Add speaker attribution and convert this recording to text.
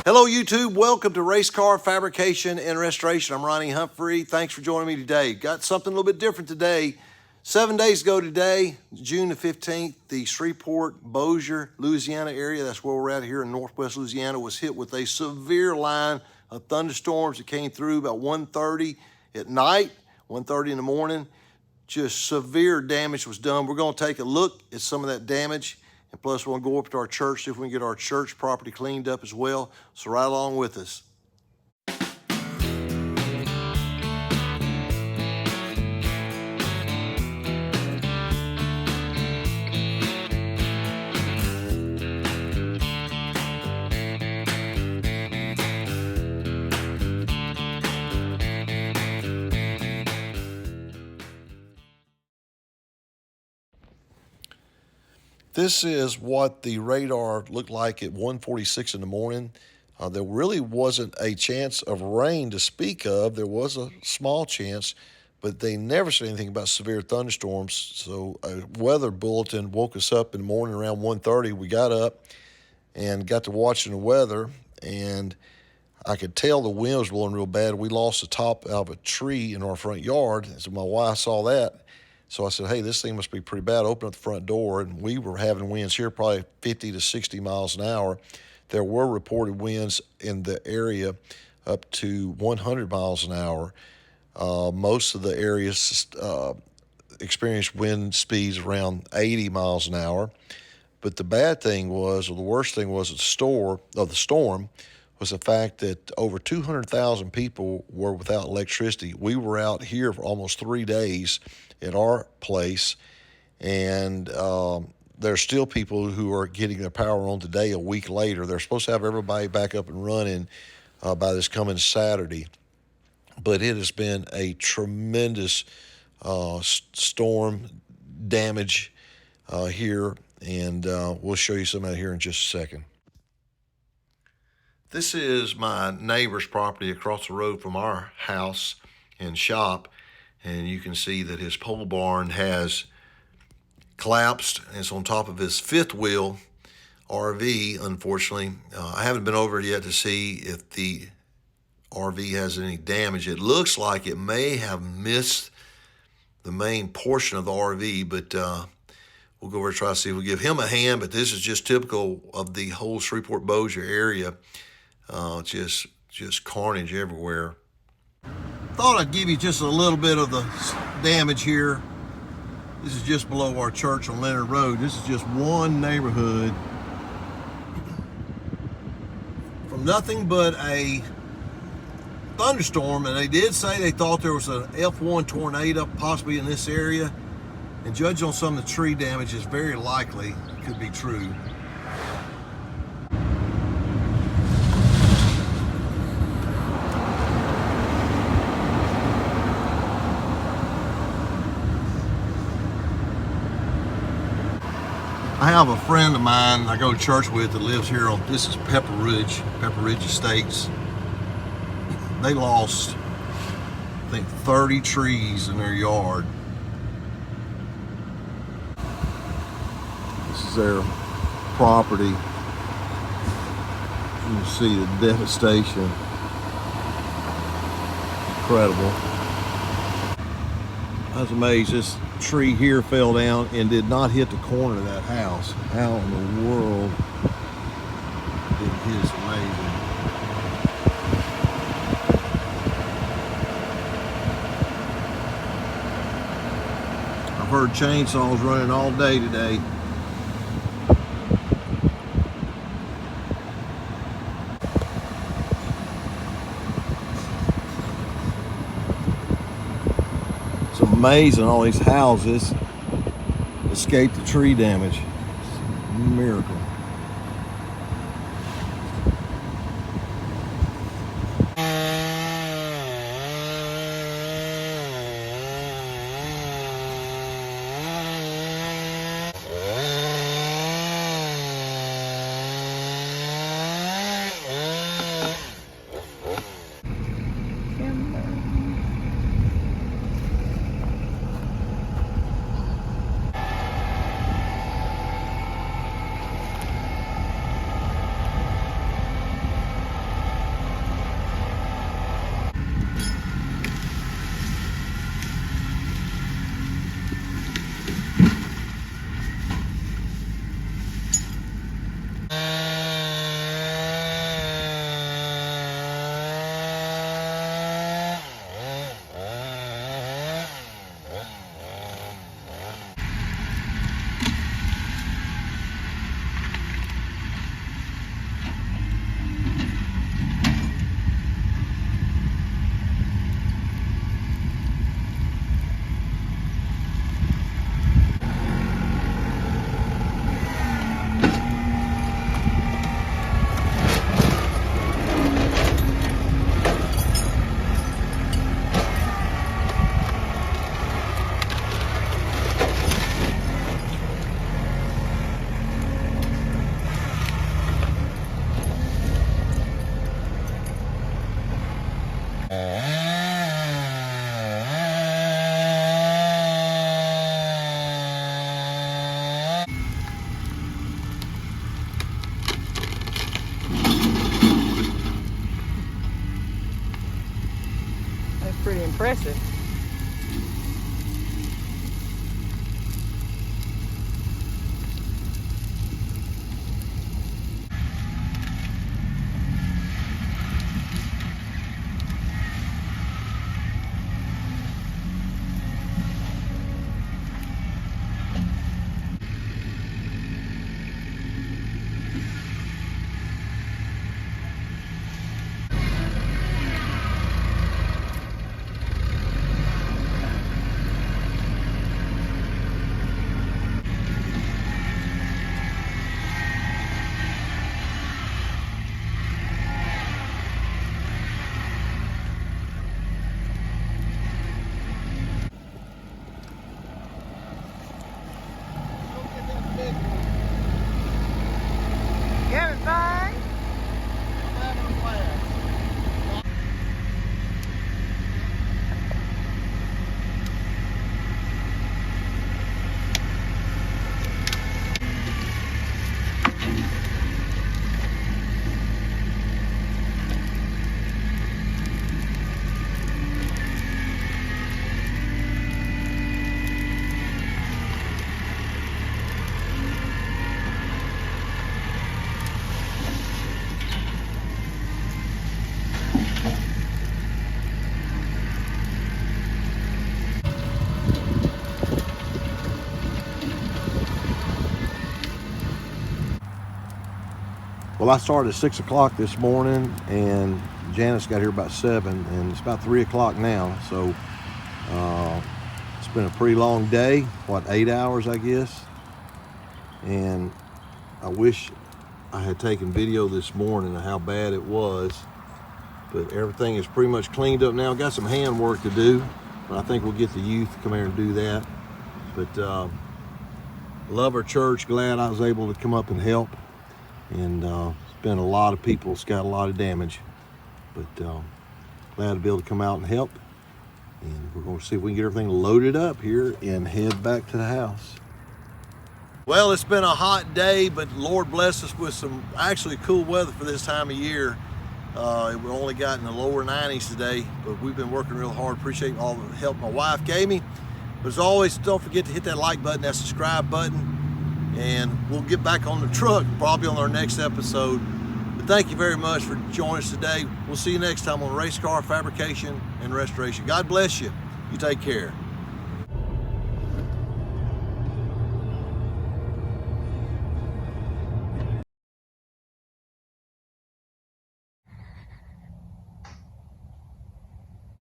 Speaker 1: Hello YouTube, welcome to Race Car Fabrication and Restoration. I'm Ronnie Humphrey. Thanks for joining me today. Got something a little bit different today. 7 days ago today, June the 15th, the Shreveport, Bossier, Louisiana area, that's where we're at here in northwest Louisiana, was hit with a severe line of thunderstorms that came through about 1:30 at night, 1:30 in the morning. Just severe damage was done. We're gonna take a look at some of that damage. And plus, we're going to go up to our church, see if we can get our church property cleaned up as well. So right along with us. This is what the radar looked like at 1:46 in the morning. There really wasn't a chance of rain to speak of. There was a small chance, but they never said anything about severe thunderstorms. So a weather bulletin woke us up in the morning around 1:30. We got up and got to watching the weather, and I could tell the wind was blowing real bad. We lost the top of a tree in our front yard. And so my wife saw that. So I said, hey, this thing must be pretty bad. Open up the front door, and we were having winds here probably 50 to 60 miles an hour. There were reported winds in the area up to 100 miles an hour. Most of the areas experienced wind speeds around 80 miles an hour. But the bad thing was, or the worst thing was, the storm was the fact that over 200,000 people were without electricity. We were out here for almost 3 days at our place, and there's still people who are getting their power on today a week later. They're supposed to have everybody back up and running by this coming Saturday. But it has been a tremendous storm damage here, and we'll show you some of that here in just a second. This is my neighbor's property across the road from our house and shop. And you can see that his pole barn has collapsed, and it's on top of his fifth wheel RV, unfortunately. I haven't been over it yet to see if the RV has any damage. It looks like it may have missed the main portion of the RV, but we'll go over and try to see if we give him a hand. But this is just typical of the whole Shreveport Bossier area. Just carnage everywhere. Thought I'd give you just a little bit of the damage here. This is just below our church on Leonard Road. This is just one neighborhood from nothing but a thunderstorm. And they did say they thought there was an F1 tornado possibly in this area. And judging on some of the tree damage, it's very likely it could be true. I have a friend of mine I go to church with that lives here on, this is Pepper Ridge Estates. They lost, I think, 30 trees in their yard. This is their property. You can see the devastation. Incredible. I was amazed. This tree here fell down and did not hit the corner of that house. How in the world did it hit? It's amazing. I've heard chainsaws running all day today. It's amazing all these houses escaped the tree damage. It's a miracle.
Speaker 2: impressive. Gavin, bye.
Speaker 1: Well, I started at 6 o'clock this morning, and Janice got here about 7, and it's about 3 o'clock now. So it's been a pretty long day, what, 8 hours, I guess. And I wish I had taken video this morning of how bad it was, but everything is pretty much cleaned up now. Got some hand work to do, but I think we'll get the youth to come here and do that. But love our church, glad I was able to come up and help. And it's been a lot of people, it's got a lot of damage, but glad to be able to come out and help. And we're going to see if we can get everything loaded up here and head back to the house. Well, it's been a hot day, but Lord bless us with some actually cool weather for this time of year. We only got in the lower 90s today, but we've been working real hard. Appreciate all the help my wife gave me. But as always, don't forget to hit that like button, that subscribe button. And we'll get back on the truck probably on our next episode. But thank you very much for joining us today. We'll see you next time on Race Car Fabrication and Restoration. God bless you. You take care.